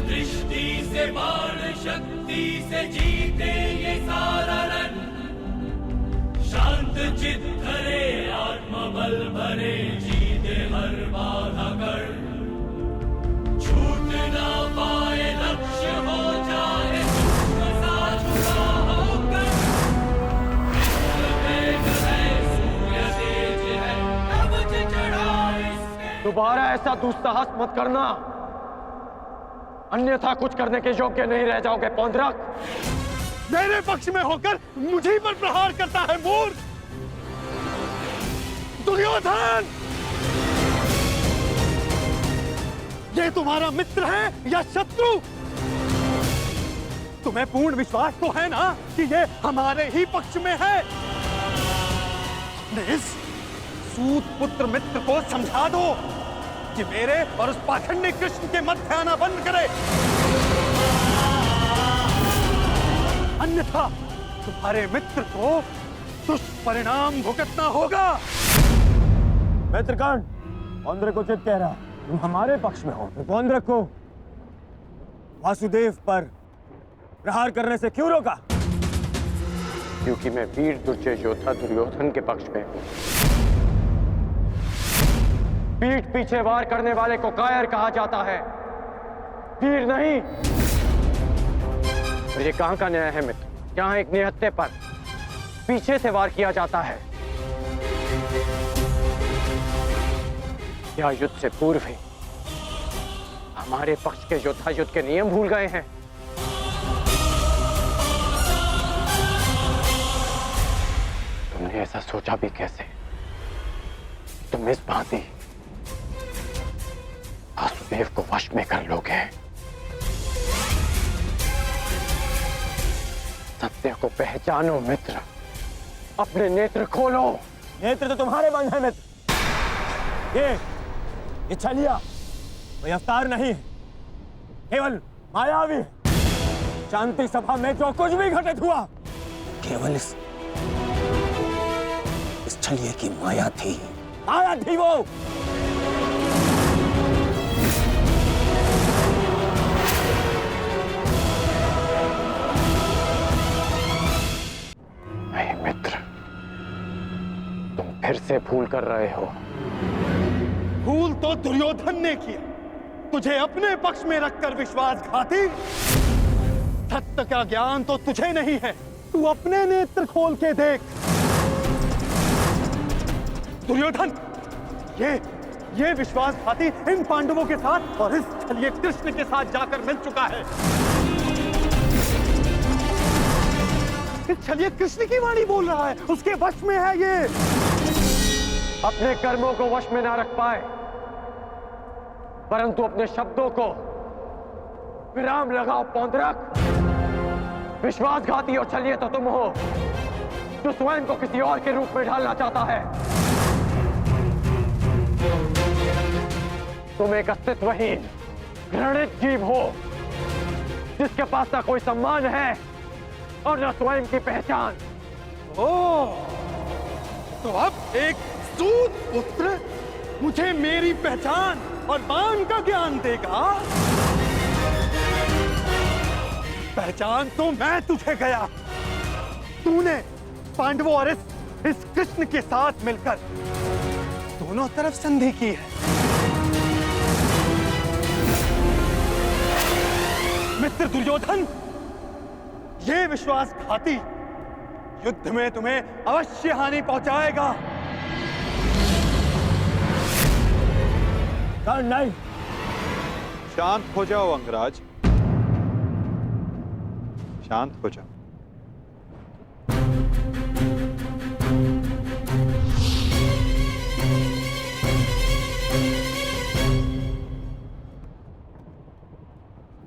दृष्टि से बाण शक्ति से जीते ये सारा रण, शांत चित धरे आत्मबल भरे जीते हर बाधा कर, छूट ना पाए लक्ष्य हो जाए जुड़ा होकर, सूर्य तेज है कवच चढ़ा इसके। दोबारा ऐसा दुस्साहस मत करना, अन्यथा कुछ करने के योग्य नहीं रह जाओगे पौंड्रक। मेरे पक्ष में होकर मुझे पर प्रहार करता है मूर्ख दुर्योधन। ये तुम्हारा मित्र है या शत्रु? तुम्हें पूर्ण विश्वास तो है ना कि ये हमारे ही पक्ष में है? इस सूत पुत्र मित्र को समझा दो कि मेरे और उस पाखंडी कृष्ण के मध्य आना बंद करे, अन्यथा तुम्हारे मित्र को दुष्परिणाम भुगतना होगा। मित्रगण, पौंड्रक को चित कह रहा, तुम हमारे पक्ष में हो, तो पौंड्रक को वासुदेव पर प्रहार करने से क्यों रोका? क्योंकि मैं वीर दुर्जय योद्धा दुर्योधन के पक्ष में हूं। पीठ पीछे वार करने वाले को कायर कहा जाता है, वीर नहीं। और ये कहां का न्याय है मित्र? जहां एक निहत्थे पर पीछे से वार किया जाता है, क्या युद्ध से पूर्व ही हमारे पक्ष के योद्धा युद्ध के नियम भूल गए हैं? तुमने ऐसा सोचा भी कैसे? तुम इस भांति वासुदेव को वश में कर लोगे? सत्य को पहचानो मित्र, अपने नेत्र खोलो। नेत्र तो तुम्हारे बंद है मित्र। ये छलिया कोई अवतार नहीं है, केवल मायावी है। शांति सभा में जो कुछ भी घटित हुआ, केवल इस छलिए की माया थी वो। मित्र, तुम फिर से भूल कर रहे हो। भूल तो दुर्योधन ने किया, तुझे अपने पक्ष में रखकर विश्वासघाती। सत्य का ज्ञान तो तुझे नहीं है, तू अपने नेत्र खोल के देख। दुर्योधन, ये विश्वासघाती इन पांडवों के साथ और इस छलिए कृष्ण के साथ जाकर मिल चुका है। छलिए कृष्ण की वाणी बोल रहा है, उसके वश में है ये। अपने कर्मों को वश में ना रख पाए, परंतु अपने शब्दों को विराम लगाओ पौंड्रक। विश्वासघाती और छलिए तो तुम हो, जो स्वयं को किसी और के रूप में ढालना चाहता है। तुम एक अस्तित्वहीन घृणित जीव हो, जिसके पास ना कोई सम्मान है और न स्वयं की पहचान। तो अब एक सूत पुत्र मुझे मेरी पहचान और बाण का ज्ञान देगा? पहचान तो मैं तुझे गया। तूने पांडवों और इस कृष्ण के साथ मिलकर दोनों तरफ संधि की है। मित्र दुर्योधन, ये विश्वासघाती युद्ध में तुम्हें अवश्य हानि पहुंचाएगा। नहीं। शांत हो जाओ अंगराज, शांत हो जाओ।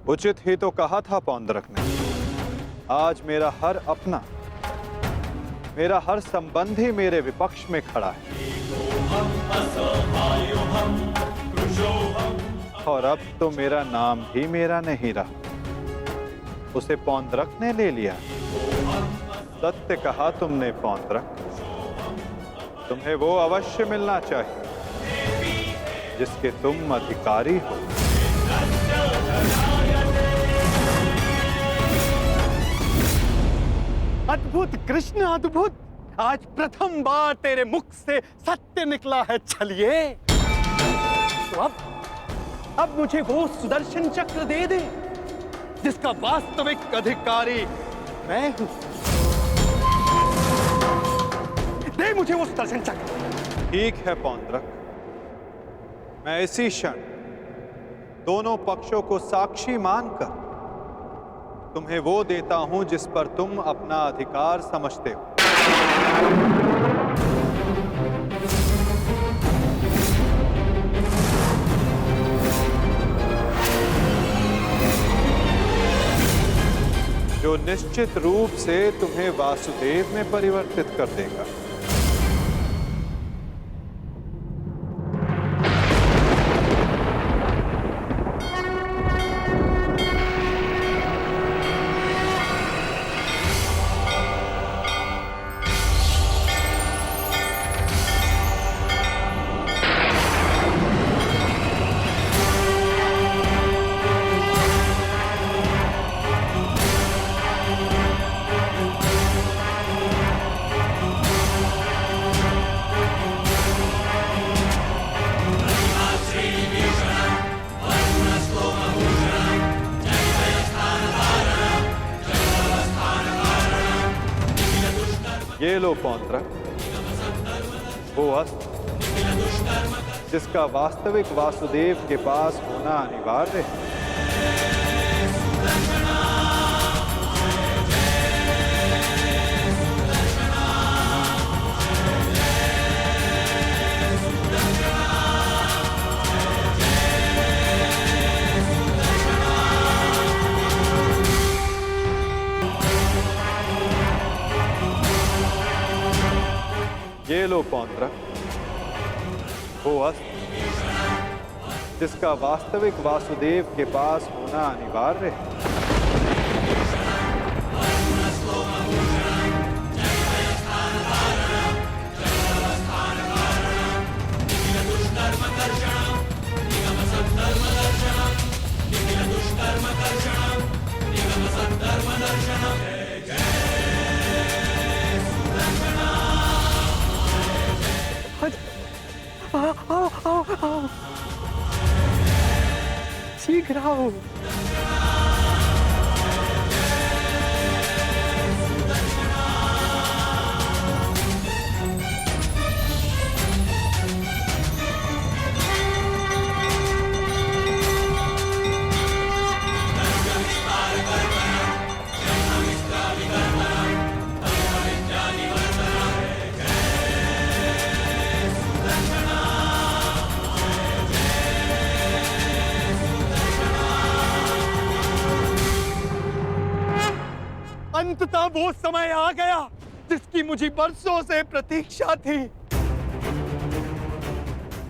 उचित ही तो कहा था पौंड्रक ने। आज मेरा हर अपना, मेरा हर संबंधी मेरे विपक्ष में खड़ा है। और अब तो मेरा नाम भी मेरा नहीं रहा, उसे पौंद्रक ने ले लिया। सत्य कहा तुमने पौंद्रक, तुम्हें वो अवश्य मिलना चाहिए जिसके तुम अधिकारी हो। अद्भुत कृष्ण अद्भुत, आज प्रथम बार तेरे मुख से सत्य निकला है। चलिए तो अब मुझे वो सुदर्शन चक्र दे दे जिसका वास्तविक अधिकारी मैं हूं। दे मुझे वो सुदर्शन चक्र। ठीक है पौंद्रक, मैं इसी क्षण दोनों पक्षों को साक्षी मानकर तुम्हें वो देता हूं जिस पर तुम अपना अधिकार समझते हो। जो निश्चित रूप से तुम्हें वासुदेव में परिवर्तित कर देगा। ये लो पौंद्रक, वो अस्त्र जिसका वास्तविक वासुदेव के पास होना अनिवार्य है। ये लो पौंद्रक, वो अस्त्र जिसका वास्तविक वासुदेव के पास होना अनिवार्य है। आओ। शीघ्र आओ। अंततः वो समय आ गया जिसकी मुझे बरसों से प्रतीक्षा थी।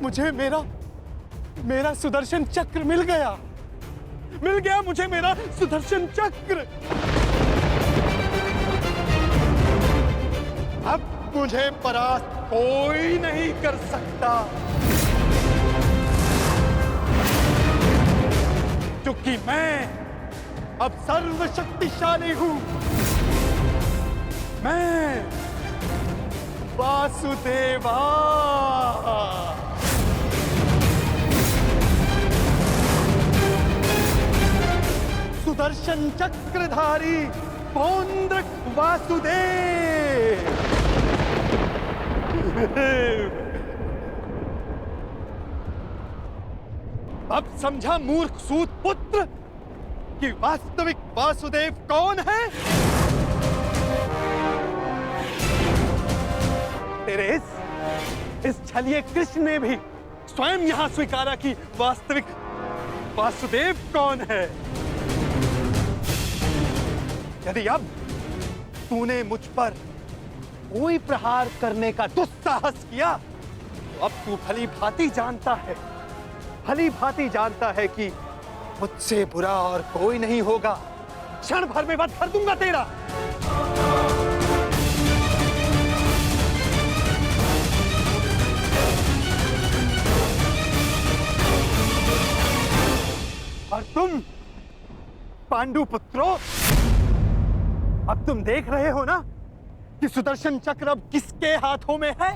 मुझे मेरा सुदर्शन चक्र मिल गया मुझे मेरा सुदर्शन चक्र। अब मुझे परास्त कोई नहीं कर सकता, क्योंकि मैं अब सर्वशक्तिशाली हूं। मैं वासुदेवा। सुदर्शन चक्रधारी पौंद्रक वासुदेव। अब समझा मूर्ख सूत पुत्र कि वास्तविक वासुदेव कौन है? तेरे इस छलिए कृष्ण ने भी स्वयं यहां स्वीकारा कि वास्तविक वासुदेव कौन है। यदि अब तूने मुझ पर कोई प्रहार करने का दुस्साहस किया तो अब तू भली भांति जानता है कि मुझसे बुरा और कोई नहीं होगा। क्षण भर में वध कर दूंगा तेरा। और तुम पांडु पुत्रों, अब तुम देख रहे हो ना कि सुदर्शन चक्र अब किसके हाथों में है?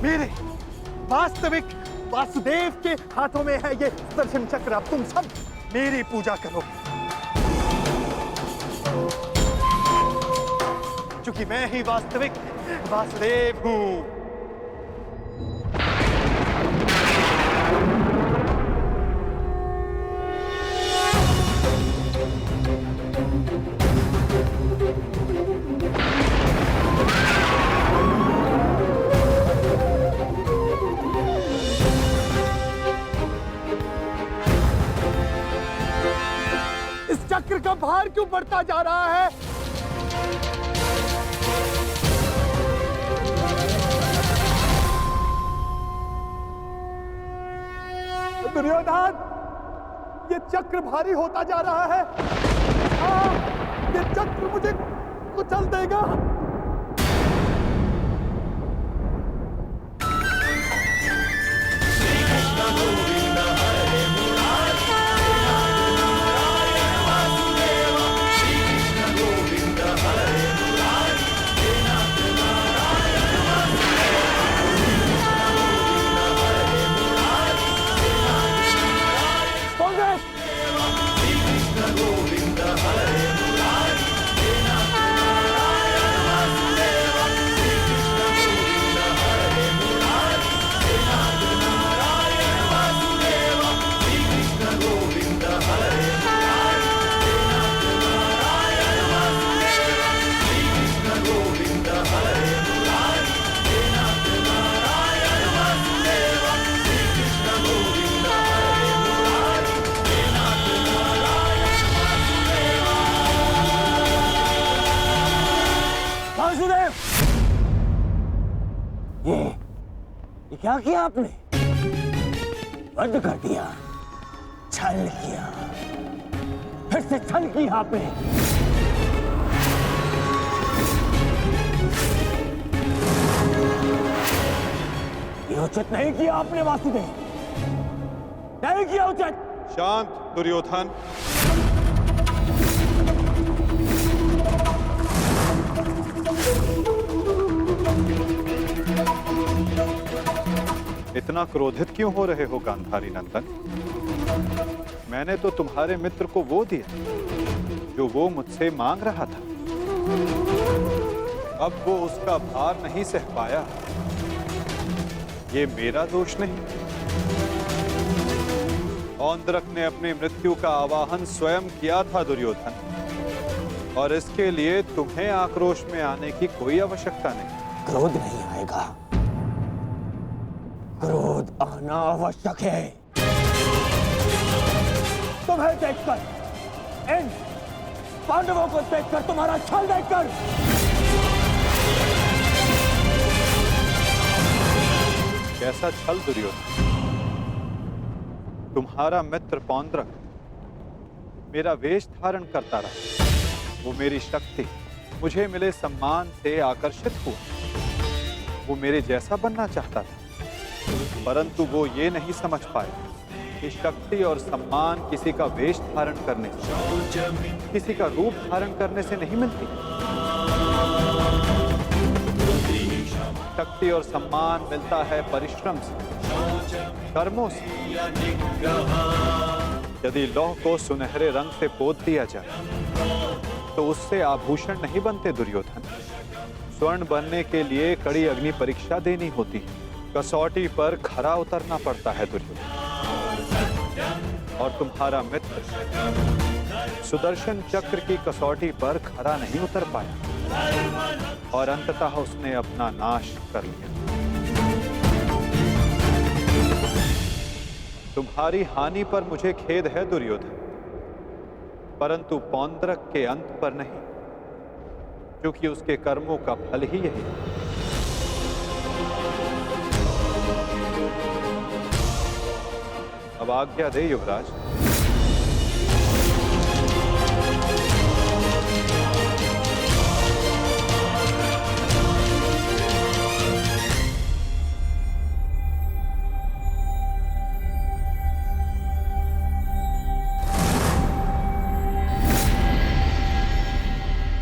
मेरे वास्तविक वासुदेव के हाथों में है ये सुदर्शन चक्र। अब तुम सब मेरी पूजा करो, क्योंकि मैं ही वास्तविक वासुदेव हूं। चक्र का भार क्यों बढ़ता जा रहा है? दुर्योधन, ये चक्र भारी होता जा रहा है। ये चक्र मुझे कुचल देगा। ये क्या किया आपने? वध कर दिया, छल किया, फिर से छल किया आपने। ये उचित नहीं किया आपने वासुदेव, नहीं किया उचित। शांत दुर्योधन। इतना क्रोधित क्यों हो रहे हो गांधारी नंदन? मैंने तो तुम्हारे मित्र को वो दिया जो वो मुझसे मांग रहा था। अब वो उसका भार नहीं सह पाया, ये मेरा दोष नहीं। औंद्रक ने अपनी मृत्यु का आवाहन स्वयं किया था दुर्योधन, और इसके लिए तुम्हें आक्रोश में आने की कोई आवश्यकता नहीं। क्रोध नहीं आएगा, क्रोध आना आवश्यक है। तुम्हें देखकर, इन पांडवों को देखकर, तुम्हारा छल देखकर। कैसा छल दुर्योधन? तुम्हारा मित्र पौंद्रक मेरा वेश धारण करता रहा, वो मेरी शक्ति, मुझे मिले सम्मान से आकर्षित हुआ। वो मेरे जैसा बनना चाहता था, परंतु वो ये नहीं समझ पाए कि शक्ति और सम्मान किसी का वेश धारण करने से, किसी का रूप धारण करने से नहीं मिलती। शक्ति और सम्मान मिलता है परिश्रम से, कर्मों से। यदि लौह को सुनहरे रंग से पोत दिया जाए तो उससे आभूषण नहीं बनते दुर्योधन। स्वर्ण बनने के लिए कड़ी अग्नि परीक्षा देनी होती है, कसौटी पर खरा उतरना पड़ता है दुर्योधन। और तुम्हारा मित्र सुदर्शन चक्र की कसौटी पर खरा नहीं उतर पाया और अंततः उसने अपना नाश कर लिया। तुम्हारी हानि पर मुझे खेद है दुर्योधन, परंतु पौंद्रक के अंत पर नहीं, क्योंकि उसके कर्मों का फल ही यही है। अब आज्ञा दे युवराज।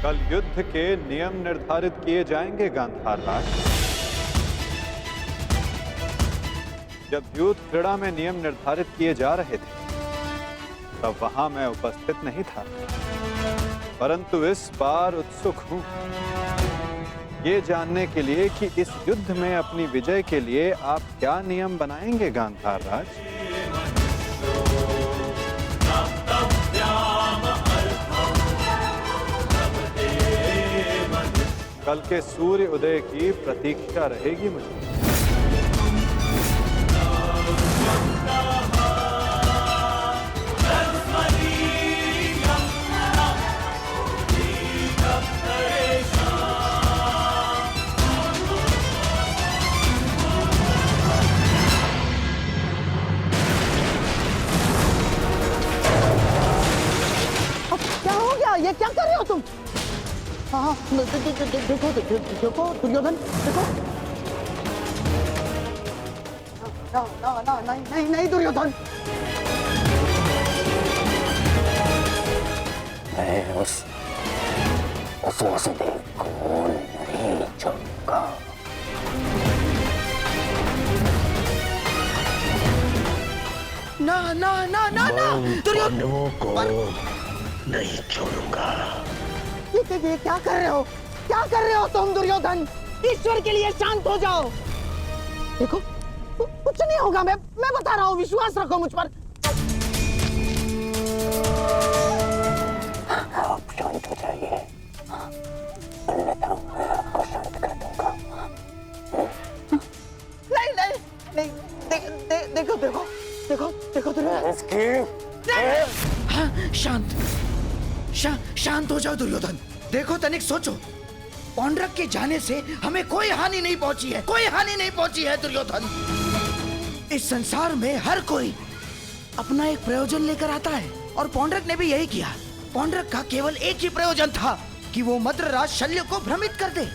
कल युद्ध के नियम निर्धारित किए जाएंगे गांधार राज। जब युद्ध क्रीड़ा में नियम निर्धारित किए जा रहे थे तब वहां मैं उपस्थित नहीं था, परंतु इस बार उत्सुक हूं ये जानने के लिए कि इस युद्ध में अपनी विजय के लिए आप क्या नियम बनाएंगे गांधार राज। कल के सूर्य उदय की प्रतीक्षा रहेगी मुझे। क्या हो गया? ये क्या कर रहे हो तुम? हाँ, देखो देखो दुर्योधन, देखो। नहीं दुर्योधन। मैं उस वासुदेव को नहीं छोड़ूंगा। ना दुर्योधन को नहीं छोड़ूंगा। ये क्या कर रहे हो? क्या कर रहे हो तुम दुर्योधन? ईश्वर के लिए शांत हो जाओ। देखो कुछ नहीं होगा, मैं बता रहा हूँ, विश्वास रखो मुझ पर। आप शांत हो जाइए, अन्यथा मैं आपको शांत कर दूंगा। नहीं, देखो दुर्योधन। हाँ, शांत हो जाओ दुर्योधन। देखो तनिक सोचो, पौंड्रक के जाने से हमें कोई हानि नहीं पहुंची है दुर्योधन। इस संसार में हर कोई अपना एक प्रयोजन लेकर आता है और पौंड्रक ने भी यही किया। पौंड्रक का केवल एक ही प्रयोजन था कि वो मद्रराज शल्य को भ्रमित कर दे,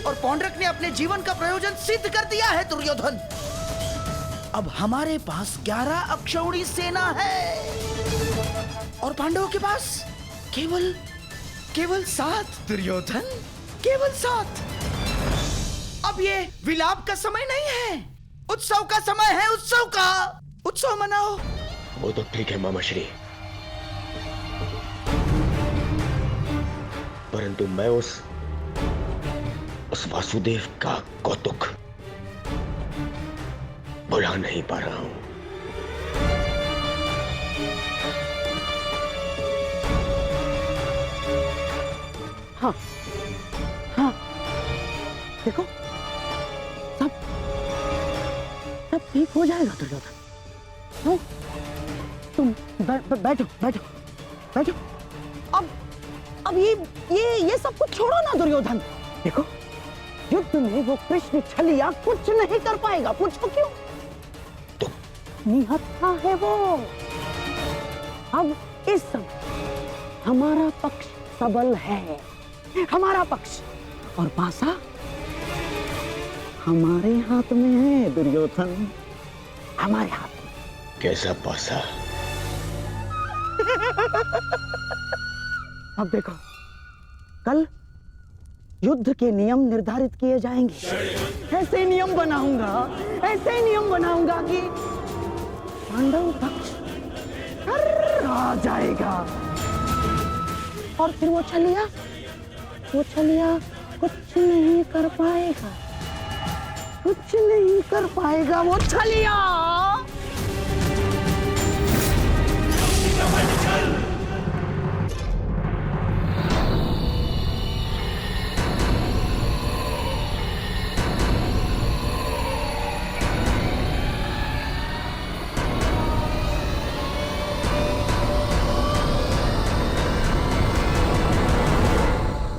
और पौंड्रक ने अपने जीवन का प्रयोजन सिद्ध कर दिया है दुर्योधन। अब हमारे पास 11 अक्षौणी सेना है और पांडवों के पास केवल 7 दुर्योधन, केवल 7। अब ये विलाप का समय नहीं है, उत्सव का समय है। उत्सव मनाओ। वो तो ठीक है मामाश्री, परंतु मैं उस वासुदेव का कौतुक भुला नहीं पा रहा हूं। हाँ, देखो सब ठीक हो जाएगा दुर्योधन। हाँ? तुम बैठो। अब ये सब कुछ छोड़ो ना दुर्योधन। देखो युद्ध में वो कृष्ण छलिया कुछ नहीं कर पाएगा। पूछो क्यों? तो निहत्था है वो। अब इस समय हमारा पक्ष सबल है, हमारा पक्ष, और पासा हमारे हाथ में है दुर्योधन, हमारे हाथ में। कैसा पासा? अब देखो, कल युद्ध के नियम निर्धारित किए जाएंगे। ऐसे नियम बनाऊंगा कि पांडव पक्ष आ जाएगा, और फिर वो छलिया कुछ नहीं कर पाएगा वो छलिया।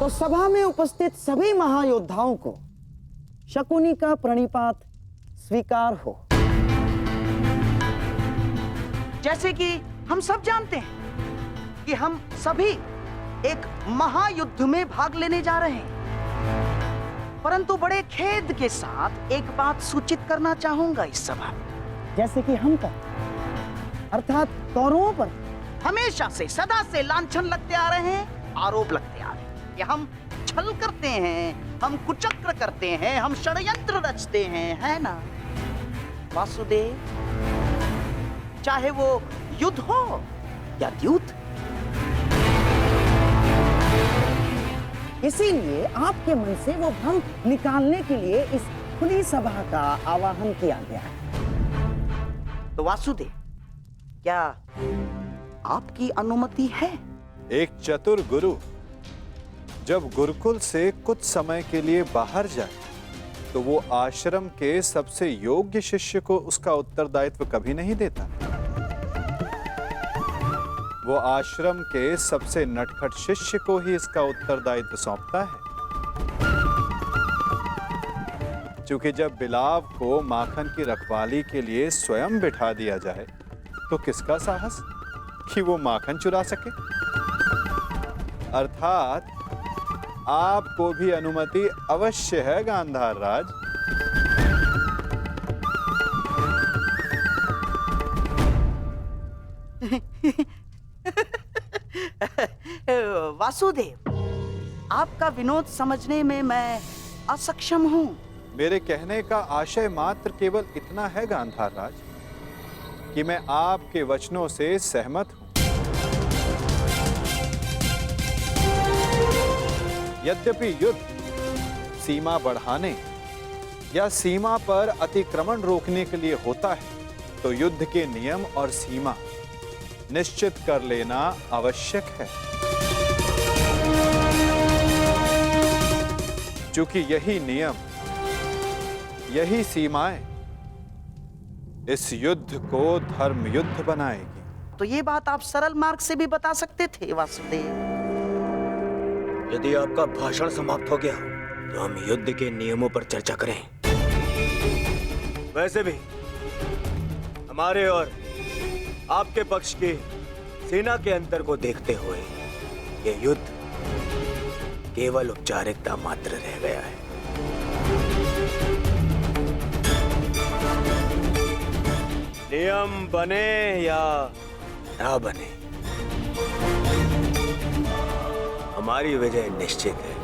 तो सभा में उपस्थित सभी महायोद्धाओं को शकुनी का प्रणिपात स्वीकार हो। जैसे कि हम सब जानते हैं कि हम सभी एक महायुद्ध में भाग लेने जा रहे हैं, परंतु बड़े खेद के साथ एक बात सूचित करना चाहूंगा इस सभा में, जैसे कि हम करते, अर्थात कौरवों पर हमेशा से सदा से लांछन लगते आ रहे हैं, आरोप लगते आ रहे हैं कि हम छल करते हैं, हम कुचक्र करते हैं, हम षड्यंत्र रचते हैं, है ना वासुदेव? चाहे वो युद्ध हो या द्यूत। इसीलिए आपके मन से वो भ्रम निकालने के लिए इस खुली सभा का आवाहन किया गया है। तो वासुदेव, क्या आपकी अनुमति है? एक चतुर गुरु जब गुरुकुल से कुछ समय के लिए बाहर जाए तो वो आश्रम के सबसे योग्य शिष्य को उसका उत्तरदायित्व कभी नहीं देता। वो आश्रम के सबसे नटखट शिष्य को ही इसका उत्तरदायित्व सौंपता है। क्योंकि जब बिलाव को माखन की रखवाली के लिए स्वयं बिठा दिया जाए तो किसका साहस कि वो माखन चुरा सके। अर्थात आपको भी अनुमति अवश्य है गांधार राज। वासुदेव, आपका विनोद समझने में मैं असक्षम हूँ। मेरे कहने का आशय मात्र केवल इतना है गांधार राज कि मैं आपके वचनों से सहमत हूं। यद्यपि युद्ध सीमा बढ़ाने या सीमा पर अतिक्रमण रोकने के लिए होता है, तो युद्ध के नियम और सीमा निश्चित कर लेना आवश्यक है। क्योंकि यही नियम, यही सीमाएं इस युद्ध को धर्म युद्ध बनाएगी। तो ये बात आप सरल मार्ग से भी बता सकते थे वासुदेव। यदि आपका भाषण समाप्त हो गया तो हम युद्ध के नियमों पर चर्चा करें। वैसे भी हमारे और आपके पक्ष की सेना के अंतर को देखते हुए ये युद्ध केवल औपचारिकता मात्र रह गया है। नियम बने या ना बने, हमारी विजय निश्चित है।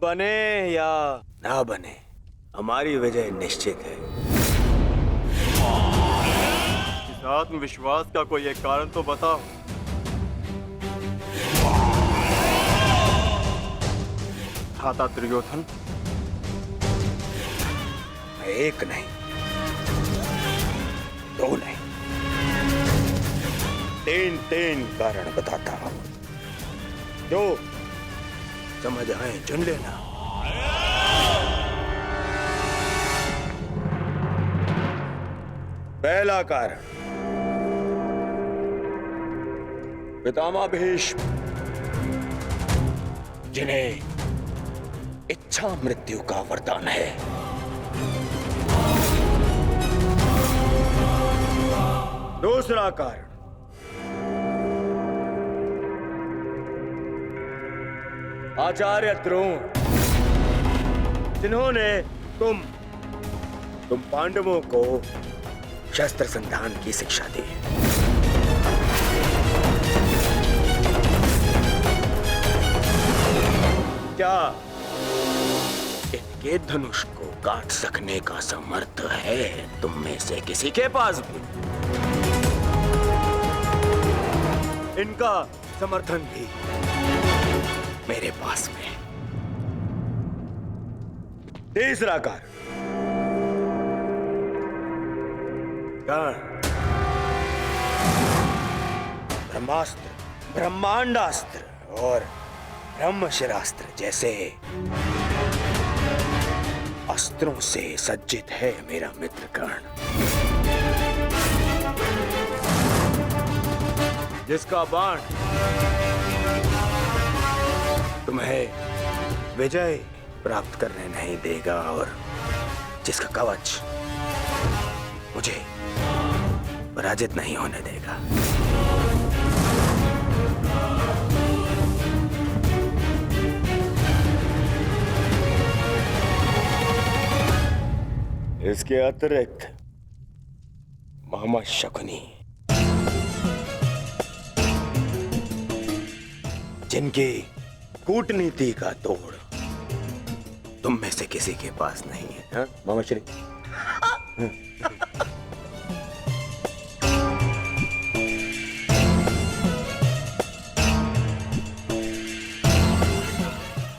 बने या ना बने, हमारी विजय निश्चित है। इस आत्मविश्वास का कोई एक कारण तो बताओ। खाता दुर्योधन, एक नहीं, दो नहीं, तीन कारण बताता हूं, जो समझ आए चुन लेना। पहला कारण, पितामह भीष्म जिन्हें इच्छा मृत्यु का वरदान है। दूसरा कारण, आचार्य द्रोण जिन्होंने तुम पांडवों को शस्त्र संधान की शिक्षा दी। क्या इनके धनुष को काट सकने का समर्थ है तुम में से किसी के पास भी? इनका समर्थन भी मेरे पास में। तीसरा कारण, ब्रह्मास्त्र, ब्रह्मांडास्त्र और ब्रह्मशिरास्त्र जैसे अस्त्रों से सज्जित है मेरा मित्र कर्ण, जिसका बाण तुम्हें विजय प्राप्त करने नहीं देगा और जिसका कवच मुझे पराजित नहीं होने देगा। इसके अतिरिक्त मोहम्मद शकुनी, जिनकी कूटनीति का तोड़ तुम में से किसी के पास नहीं है, हाँ? मोहम्मद शरीफ।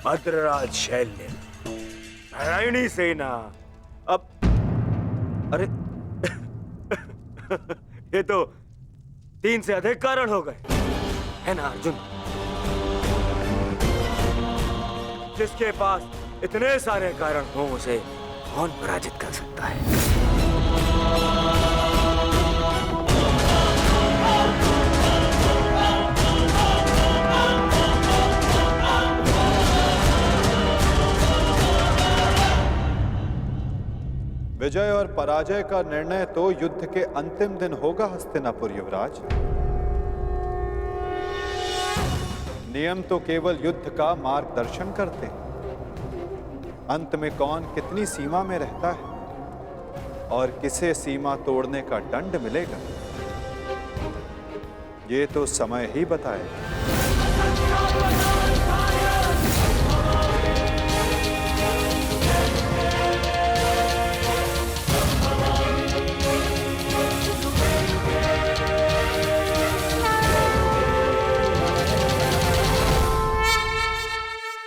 भद्रराज शैल्य, नारायणी सेना, अब अरे ये तो 3 से अधिक कारण हो गए, है ना अर्जुन? जिसके पास इतने सारे कारण हो उसे कौन पराजित कर सकता है? विजय और पराजय का निर्णय तो युद्ध के अंतिम दिन होगा हस्तिनापुर युवराज। नियम तो केवल युद्ध का मार्गदर्शन करते हैं। अंत में कौन कितनी सीमा में रहता है और किसे सीमा तोड़ने का दंड मिलेगा, ये तो समय ही बताएगा।